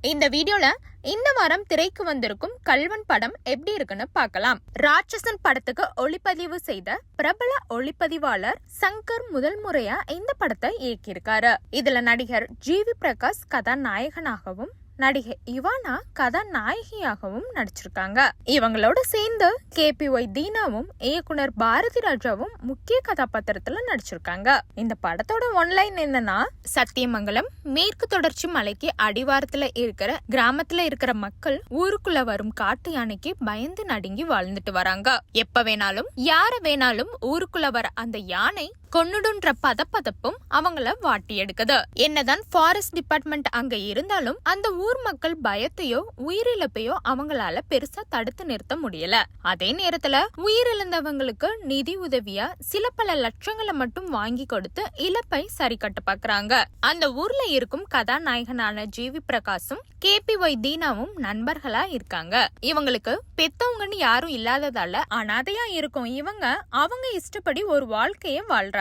இந்த வீடியோல இந்த வாரம் திரைக்கு வந்திருக்கும் கல்வன் படம் எப்படி இருக்குன்னு பார்க்கலாம். ராட்சசன் படத்துக்கு ஒளிப்பதிவு செய்த பிரபல ஒளிப்பதிவாளர் சங்கர் முதல் முறையா இந்த படத்தை இயக்கியிருக்காரு. இதுல நடிகர் ஜிவி பிரகாஷ் கதாநாயகனாகவும் நடிகை இவானா கதாநாயகியாகவும் நடிச்சிருக்காங்க. இவங்களோட சேர்ந்து KPY தீனாவும் இயக்குனர் பாரதி ராஜாவும் முக்கிய கதாபாத்திரத்துல நடிச்சிருக்காங்க. இந்த படத்தோட ஒன்லைன் என்னன்னா, சத்தியமங்கலம் மேற்கு தொடர்ச்சி மலைக்கு அடிவாரத்துல இருக்கிற கிராமத்துல இருக்கிற மக்கள் ஊருக்குள்ள வரும் காட்டு யானைக்கு பயந்து நடுங்கி வாழ்ந்துட்டு வராங்க. எப்ப வேணாலும் யார வேணாலும் ஊருக்குள்ள வர அந்த யானை கொன்னுடுன்ற பதப்பதப்பும் அவங்கள வாட்டி எடுக்குது. என்னதான் ஃபாரஸ்ட் டிபார்ட்மெண்ட் அங்க இருந்தாலும் அந்த ஊர் மக்கள் பயத்தையோ உயிரிழப்பையோ அவங்களால பெருசா தடுத்து நிறுத்த முடியல. அதே நேரத்துல உயிரிழந்தவங்களுக்கு நிதி உதவியா சில பல லட்சங்களை மட்டும் வாங்கி கொடுத்து இழப்பை சரி கட்ட பாக்குறாங்க. அந்த ஊர்ல இருக்கும் கதாநாயகனான ஜிவி பிரகாஷும் KPY தீனாவும் நண்பர்களா இருக்காங்க. இவங்களுக்கு பெத்தவங்கன்னு யாரும் இல்லாததால அனாதையா இருக்கும் இவங்க அவங்க இஷ்டப்படி ஒரு வாழ்க்கைய வாழ்றாங்க.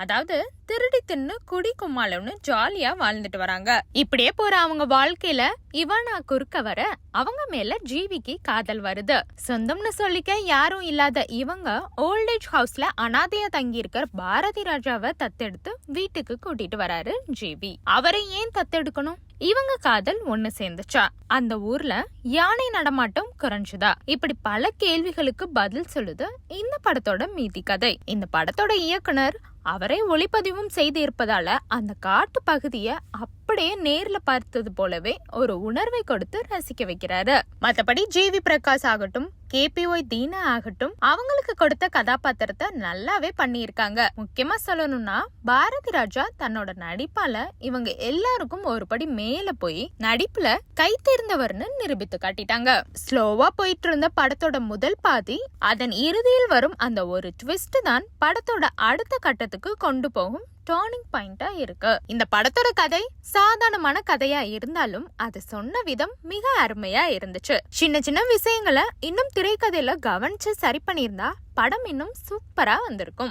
அதாவது திருடி தின்னு குடி கும்மாளம்னு ஜாலியா வாழ்ந்துட்டு வராங்க. இப்படியே போற அவங்க வாழ்க்கையில இவானா குறுக்க வர அவங்க மேல ஜீவிக்கு காதல் வருது. சொந்தம்னு சொல்லிக்க யாரும் இல்லாத இவங்க ஓல்டேஜ் ஹவுஸ்ல அனாதையா தங்கி இருக்கிற பாரதி ராஜாவை தத்தெடுத்து வீட்டுக்கு கூட்டிட்டு வராரு ஜிவி. அவரை ஏன் தத்தெடுக்கணும்? இவங்க காதல் ஒண்ணு சேர்ந்துச்சா? அந்த ஊர்ல யானை நடமாட்டம் குறைஞ்சுதா? இப்படி பல கேள்விகளுக்கு பதில் சொல்லுது இந்த படத்தோட மீதி கதை. இந்த படத்தோட இயக்குனர் அவரே ஒளிப்பதிவும் செய்து இருப்பதால அந்த காட்டு பகுதிய அப்படியே நேர்ல பார்த்தது போலவே ஒரு உணர்வை கொடுத்து ரசிக்க வைக்கிறாரு. மத்தபடி ஜிவி பிரகாஷ் ஆகட்டும் KPY தீனா ஆகட்டும் அவங்களுக்கு கொடுத்த கதாபாத்திரத்தை நல்லாவே பண்ணியிருக்காங்க. முக்கியமா சொல்லணும்னா பாரதி ராஜா தன்னோட நடிப்பால இவங்க எல்லாருக்கும் ஒரு படி மேல போய் நடிப்புல கை தேர்ந்தவர்னு நிரூபித்து காட்டிட்டாங்க. ஸ்லோவா போயிட்டு இருந்த படத்தோட முதல் பாதி அதன் இறுதியில் வரும் அந்த ஒரு ட்விஸ்ட் தான் படத்தோட அடுத்த கட்டத்துக்கு கொண்டு போகும் டர்னிங் பாயிண்டா இருக்கு. இந்த படத்தோட கதை சாதாரணமான கதையா இருந்தாலும் அது சொன்ன விதம் மிக அருமையா இருந்துச்சு. சின்ன சின்ன விஷயங்களை இன்னும் திரைக்கதையில கவனிச்சு சரி பண்ணியிருந்தா படம் இன்னும் சூப்பரா வந்திருக்கும்.